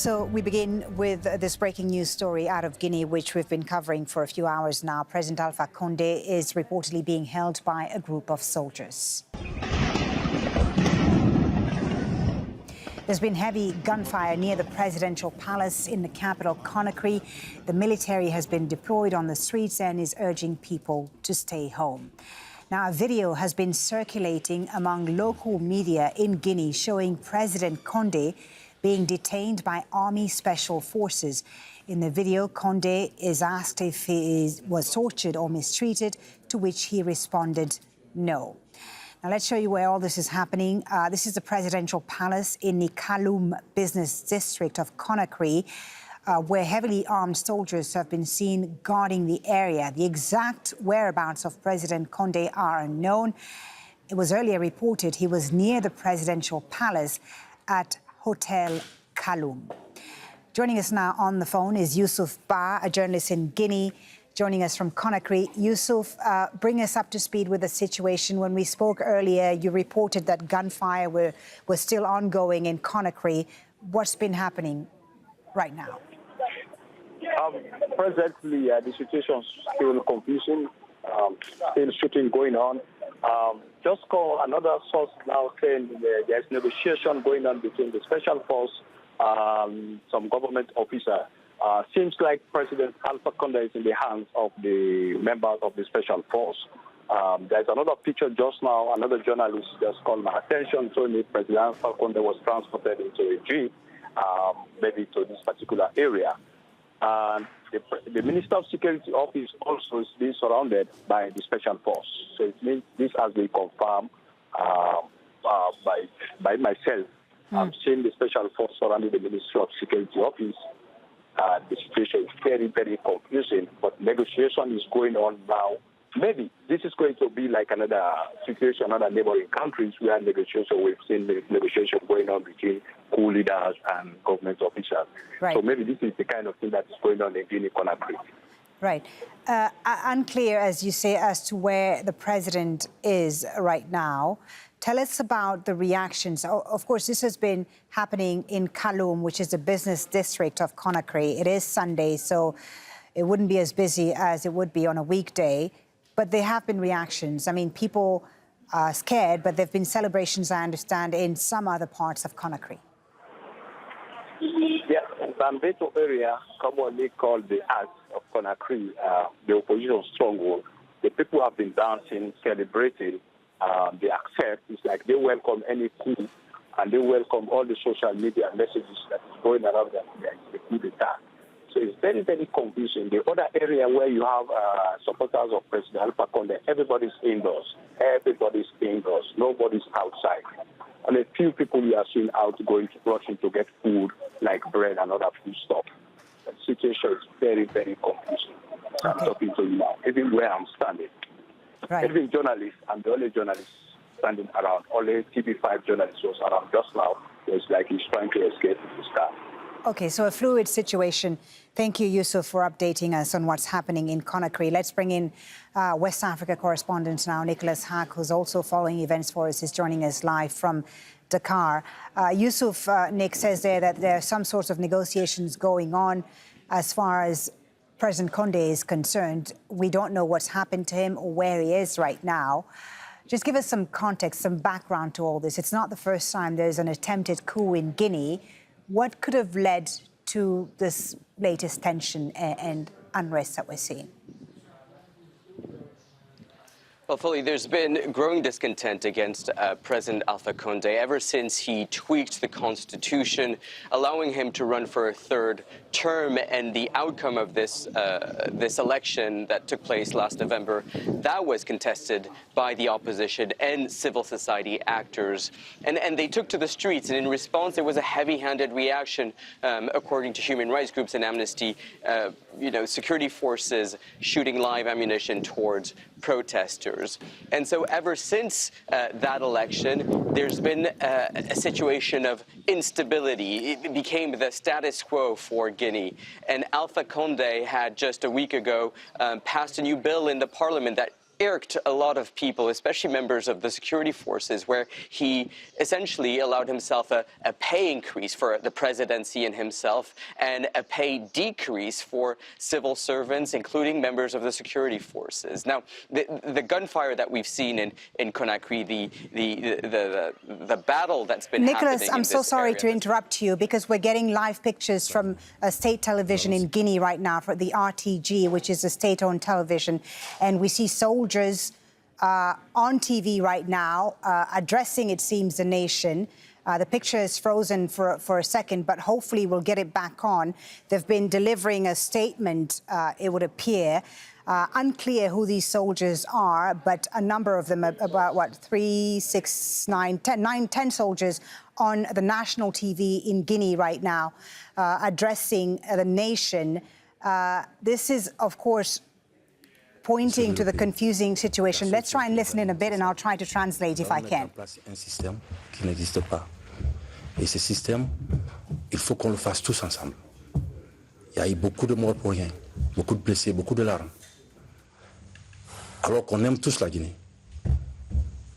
So we begin with this breaking news story out of Guinea, which we've been covering for a few hours now. President Alpha Conde is reportedly being held by a group of soldiers. There's been heavy gunfire near the presidential palace in the capital, Conakry. The military has been deployed on the streets and is urging people to stay home. Now, a video has been circulating among local media in Guinea showing President Conde being detained by Army Special Forces. In the video, Conde is asked if he was tortured or mistreated, to which he responded no. Now, let's show you where all this is happening. This is the presidential palace in the Kaloum business district of Conakry, where heavily armed soldiers have been seen guarding the area. The exact whereabouts of President Conde are unknown. It was earlier reported he was near the presidential palace at Hotel Kaloum. Joining us now on the phone is Yusuf Ba, a journalist in Guinea, joining us from Conakry. Yusuf, bring us up to speed with the situation. When we spoke earlier, you reported that gunfire was still ongoing in Conakry. What's been happening right now? Presently, the situation is still confusing, still shooting going on. Just call another source now saying there's negotiation going on between the special force, some government officer. Seems like President Alpha Conde is in the hands of the members of the special force. There's another picture just now, another journalist just called my attention, showing me President Alpha Conde was transported into a jeep, maybe to this particular area. And the Minister of Security Office also is being surrounded by the special force. So it means this has been confirmed by myself. I'm seeing the special force surrounding the Ministry of Security Office. The situation is very, very confusing, but negotiation is going on now. Maybe this is going to be like another situation, another neighboring countries where negotiation, we've seen negotiation going on between coup leaders and government officials. Right. So maybe this is the kind of thing that is going on in Guinea, Conakry. Right. Unclear, as you say, as to where the president is right now. Tell us about the reactions. Of course, this has been happening in Kaloum, which is the business district of Conakry. It is Sunday, so it wouldn't be as busy as it would be on a weekday. But there have been reactions. I mean, people are scared, but there have been celebrations, I understand, in some other parts of Conakry. Yeah, Bambeto area, commonly called the Axe of Conakry, the opposition stronghold. The people have been dancing, celebrating. They accept. It's like they welcome any coup, and they welcome all the social media messages that is going around that there is a coup d'etat. So it's very, very confusing. The other area where you have supporters of President Alpha Conde, everybody's indoors. Everybody's indoors. Nobody's outside. And a few people you are seeing out going to rushing to get food, like bread and other food stuff. The situation is very, very confusing. Okay. I'm talking to you now, even where I'm standing. Right. Even journalists, I'm the only journalist standing around. Only TV5 journalists was around just now. It's like he's trying to escape the staff. Okay, so a fluid situation. Thank you, Yusuf, for updating us on what's happening in Conakry. Let's bring in West Africa correspondent now, Nicholas Hack, who's also following events for us, is joining us live from Dakar. Yusuf, Nick, says there that there are some sorts of negotiations going on. As far as President Conde is concerned, we don't know what's happened to him or where he is right now. Just give us some context, some background to all this. It's not the first time there's an attempted coup in Guinea. What could have led to this latest tension and unrest that we're seeing? Well, Foley, there's been growing discontent against President Alpha Conde ever since he tweaked the Constitution, allowing him to run for a third term. And the outcome of this election that took place last November, that was contested by the opposition and civil society actors. And they took to the streets. And in response, there was a heavy-handed reaction, according to human rights groups and Amnesty, security forces shooting live ammunition towards protesters. And so ever since that election, there's been a situation of instability. It became the status quo for Guinea. And Alpha Conde had just a week ago passed a new bill in the parliament that irked a lot of people, especially members of the security forces, where he essentially allowed himself a pay increase for the presidency and himself, and a pay decrease for civil servants, including members of the security forces. Now, the gunfire that we've seen in Conakry, the battle that's been happening Nicholas, I'm so sorry to interrupt you, because we're getting live pictures from state television in Guinea right now, for the RTG, which is a state-owned television, and we see soldiers on TV right now addressing, it seems, the nation. The picture is frozen for a second, but hopefully we'll get it back on. They've been delivering a statement, it would appear. Unclear who these soldiers are, but a number of them, about, what, 3, 6, 9, 10 soldiers on the national TV in Guinea right now, addressing the nation. This is, of course, pointing to the confusing situation. Let's try and listen in a bit, and I'll try to translate if I can. Un système qui n'existe pas. Et ce système, il faut qu'on le fasse tous ensemble. Il y a eu beaucoup de morts pour rien, beaucoup de blessés, beaucoup de larmes. Alors qu'on aime tous la Guinée.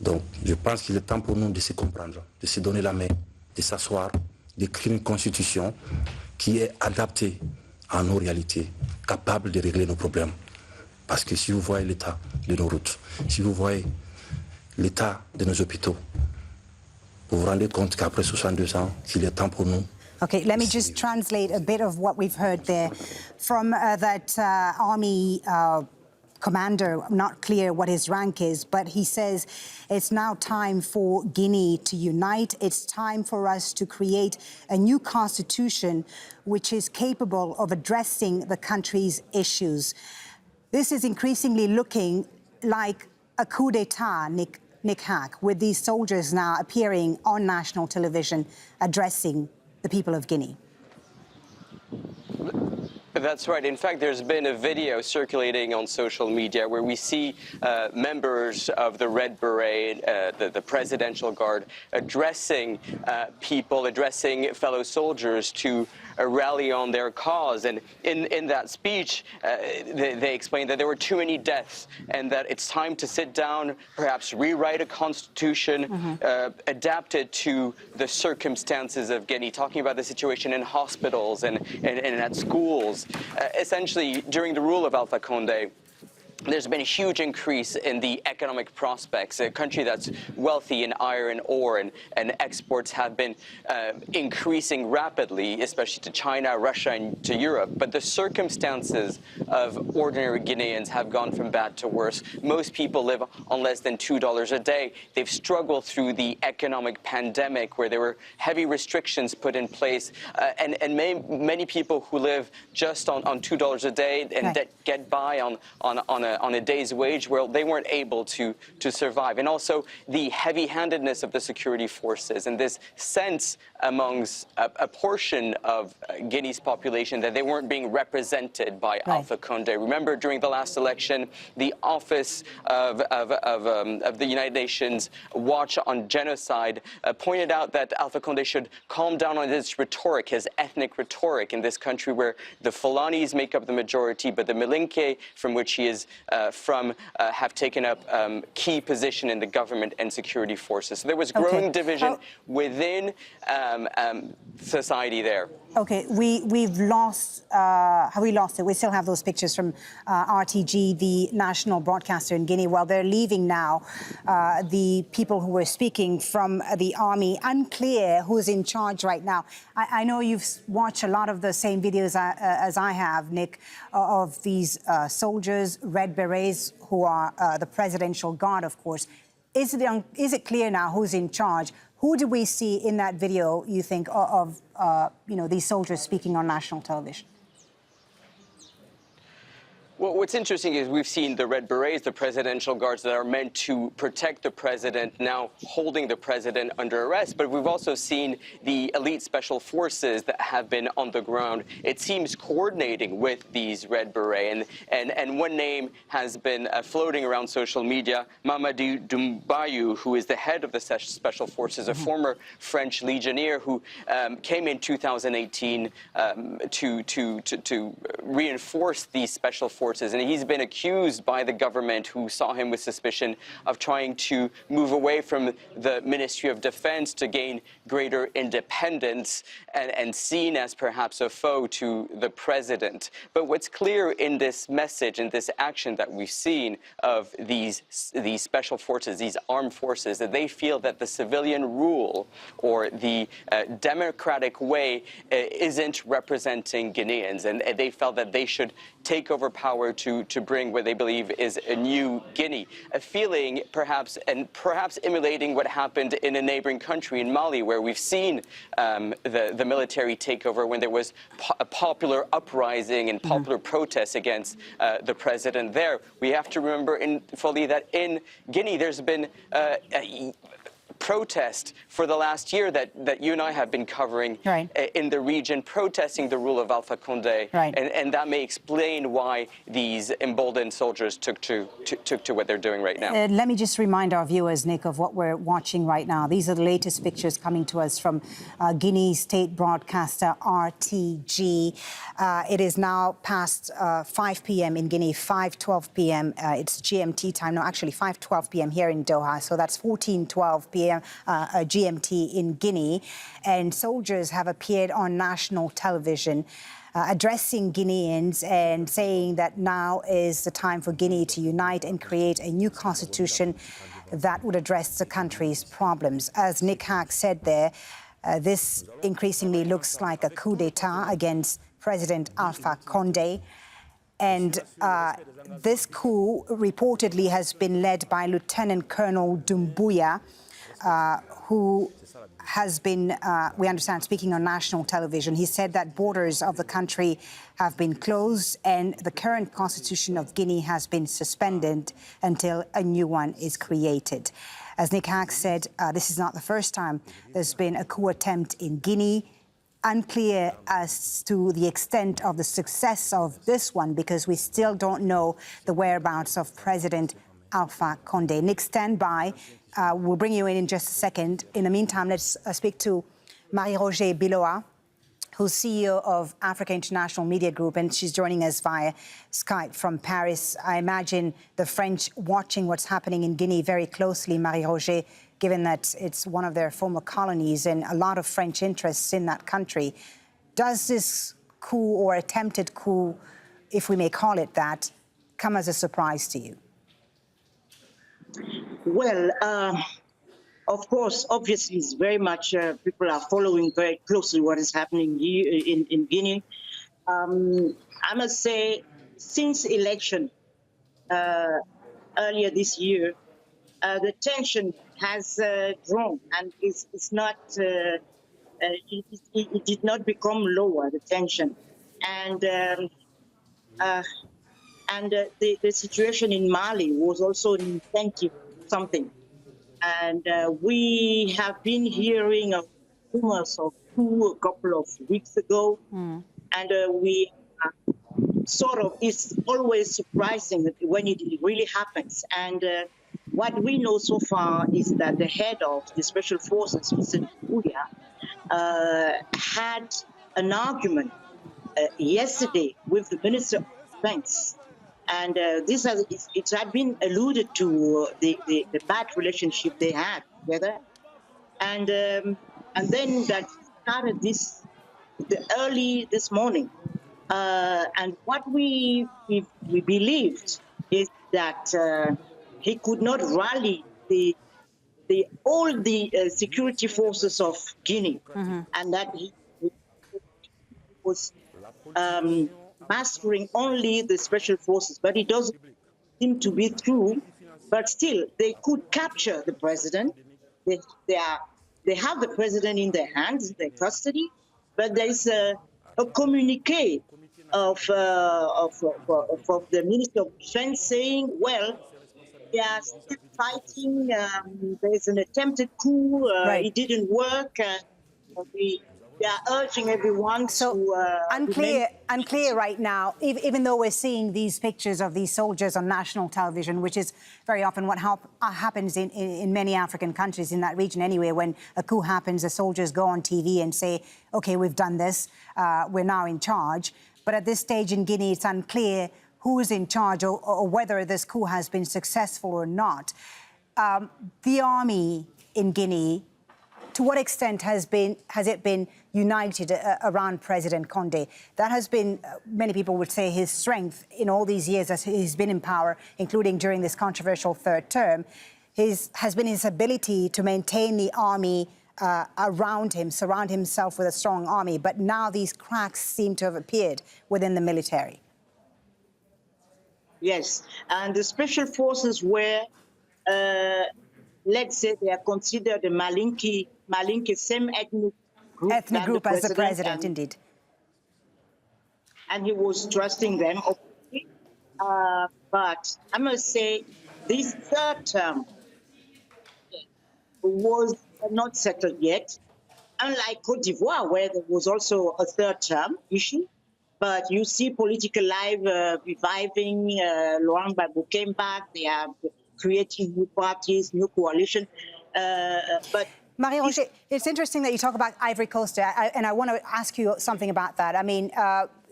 Donc, je pense qu'il est temps pour nous de se comprendre, de se donner la main, de s'asseoir, d'écrire une constitution qui est adaptée à nos réalités, capable de régler nos problèmes. Parce que si vous voyez l'état de nos routes, si vous voyez l'état de nos hôpitaux, vous vous rendez compte qu'après 62 ans, qu'il est temps pour nous. Okay, let me just translate a bit of what we've heard there from that army commander. Not clear what his rank is, but he says it's now time for Guinea to unite. It's time for us to create a new constitution which is capable of addressing the country's issues. This is increasingly looking like a coup d'etat, Nick Hack, with these soldiers now appearing on national television addressing the people of Guinea. That's right. In fact, there's been a video circulating on social media where we see members of the Red Beret, the Presidential Guard, addressing people, addressing fellow soldiers to rally on their cause. And in that speech, they explained that there were too many deaths and that it's time to sit down, perhaps rewrite a constitution adapted to the circumstances of Guinea, talking about the situation in hospitals and at schools. Essentially, during the rule of Alpha Conde, there's been a huge increase in the economic prospects. A country that's wealthy in iron ore and exports have been increasing rapidly, especially to China, Russia, and to Europe. But the circumstances of ordinary Guineans have gone from bad to worse. Most people live on less than $2 a day. They've struggled through the economic pandemic where there were heavy restrictions put in place. And many people who live just on $2 a day and get by on a day's wage, well, they weren't able to survive. And also the heavy-handedness of the security forces and this sense amongst a portion of Guinea's population that they weren't being represented by Alpha Conde. Remember, during the last election, the Office of the United Nations Watch on Genocide pointed out that Alpha Conde should calm down on his rhetoric, his ethnic rhetoric in this country where the Fulanis make up the majority, but the Malinke, from which he is from, have taken up key position in the government and security forces. So there was growing division within society there. Okay, we've lost, have we lost it? We still have those pictures from RTG, the national broadcaster in Guinea. Well, they're leaving now. The people who were speaking from the army, unclear who's in charge right now. I know you've watched a lot of the same videos as I have, Nick, of these soldiers, Red Berets, who are the Presidential Guard, of course. Is it clear now who's in charge? Who do we see in that video, you think, of these soldiers speaking on national television? Well, what's interesting is we've seen the Red Berets, the presidential guards that are meant to protect the president, now holding the president under arrest. But we've also seen the elite special forces that have been on the ground, it seems, coordinating with these Red Berets. And one name has been floating around social media, Mamadou Doumbouya, who is the head of the special forces, a former French legionnaire who came in 2018 to reinforce these special forces forces, and he's been accused by the government, who saw him with suspicion, of trying to move away from the Ministry of Defense to gain greater independence, and seen as perhaps a foe to the president. But what's clear in this message and this action that we've seen of these special forces, these armed forces, that they feel that the civilian rule or the democratic way isn't representing Guineans, and they felt that they should take over power to bring what they believe is a new Guinea, a feeling perhaps emulating what happened in a neighboring country, in Mali, where we've seen the military takeover when there was a popular uprising and popular protests against the president there. We have to remember fully that in Guinea there's been protest for the last year that you and I have been covering in the region, protesting the rule of Alpha Conde, and that may explain why these emboldened soldiers took to what they're doing right now. Let me just remind our viewers, Nick, of what we're watching right now. These are the latest pictures coming to us from Guinea state broadcaster RTG. It is now past 5 p.m. in Guinea, 5:12 p.m. It's GMT time. No, actually 5:12 p.m. here in Doha, so that's 14:12 p.m. GMT in Guinea, and soldiers have appeared on national television addressing Guineans and saying that now is the time for Guinea to unite and create a new constitution that would address the country's problems. As Nick Hack said there, this increasingly looks like a coup d'etat against President Alpha Conde. And this coup reportedly has been led by Lieutenant Colonel Doumbouya, who has been, we understand, speaking on national television. He said that borders of the country have been closed and the current constitution of Guinea has been suspended until a new one is created. As Nick Hack said, this is not the first time there's been a coup attempt in Guinea. Unclear as to the extent of the success of this one, because we still don't know the whereabouts of President Alpha Conde. Nick, stand by. We'll bring you in just a second. In the meantime, let's speak to Marie-Roger Biloa, who's CEO of Africa International Media Group, and she's joining us via Skype from Paris. I imagine the French watching what's happening in Guinea very closely, Marie-Roger, given that it's one of their former colonies and a lot of French interests in that country. Does this coup, or attempted coup, if we may call it that, come as a surprise to you? Well, of course, obviously, it's very much people are following very closely what is happening here in Guinea. I must say, since election earlier this year, the tension has grown, and it's not. It did not become lower, the tension, and the situation in Mali was also an incentive something. And we have been hearing of rumors of coup a couple of weeks ago, and we sort of, it's always surprising when it really happens. And what we know so far is that the head of the special forces, Mr. Doumbouya, had an argument yesterday with the Minister of Defense. And it had been alluded to the bad relationship they had together, and then that started early this morning. And what we believed is that he could not rally all the security forces of Guinea, and that he was mastering only the special forces, but it doesn't seem to be true. But still, they could capture the president. They have the president in their hands, in their custody. But there is a communique of the Minister of Defense saying, well, they are still fighting. There's an attempted coup. It didn't work. They are urging everyone to... Unclear right now, even though we're seeing these pictures of these soldiers on national television, which is very often what happens in many African countries in that region anyway. When a coup happens, the soldiers go on TV and say, OK, we've done this, we're now in charge. But at this stage in Guinea, it's unclear who's in charge or whether this coup has been successful or not, the army in Guinea, to what extent has it been united around President Conde? That has been, many people would say, his strength in all these years as he's been in power, including during this controversial third term, has been his ability to maintain the army around him, surround himself with a strong army. But now these cracks seem to have appeared within the military. Yes, and the special forces were, let's say, they are considered the Malinke, same ethnic group as the president, indeed. And he was trusting them, obviously. But I must say, this third term was not settled yet, unlike Cote d'Ivoire, where there was also a third term issue. But you see political life reviving. Laurent Gbagbo came back. They are creating new parties, new coalition. But Marie-Roger, it's interesting that you talk about Ivory Coast, and I want to ask you something about that. I mean,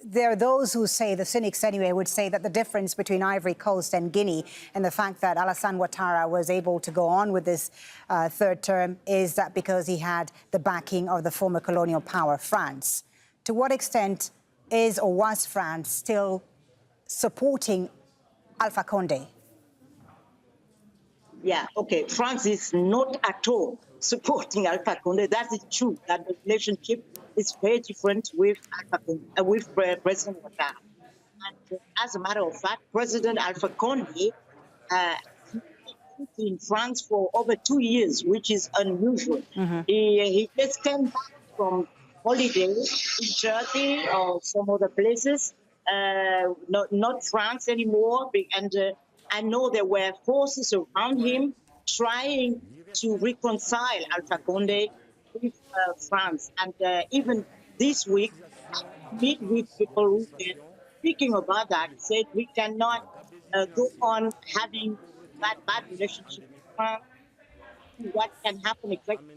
there are those who say, the cynics anyway, would say that the difference between Ivory Coast and Guinea and the fact that Alassane Ouattara was able to go on with this third term is that because he had the backing of the former colonial power, France. To what extent is or was France still supporting Alpha Conde? Yeah, okay. France is not at all supporting Alpha Conde. That is true. That the relationship is very different with President Ouattara. And as a matter of fact, President Alpha Conde in France for over 2 years, which is unusual. Mm-hmm. He just came back from holiday in Turkey or some other places, not France anymore. And I know there were forces around him trying to reconcile Alpha Conde with France. And even this week, I meet with people who were speaking about that, said we cannot go on having that bad relationship with France. What can happen exactly?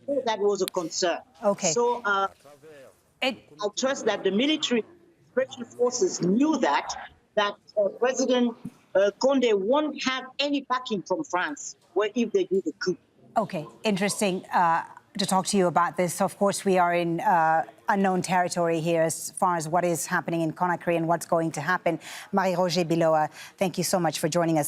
So that was a concern. Okay. So I trust that the military special forces knew that President Conde won't have any backing from France if they do the coup. Okay, interesting to talk to you about this. Of course, we are in unknown territory here as far as what is happening in Conakry and what's going to happen. Marie-Roger Biloa, thank you so much for joining us.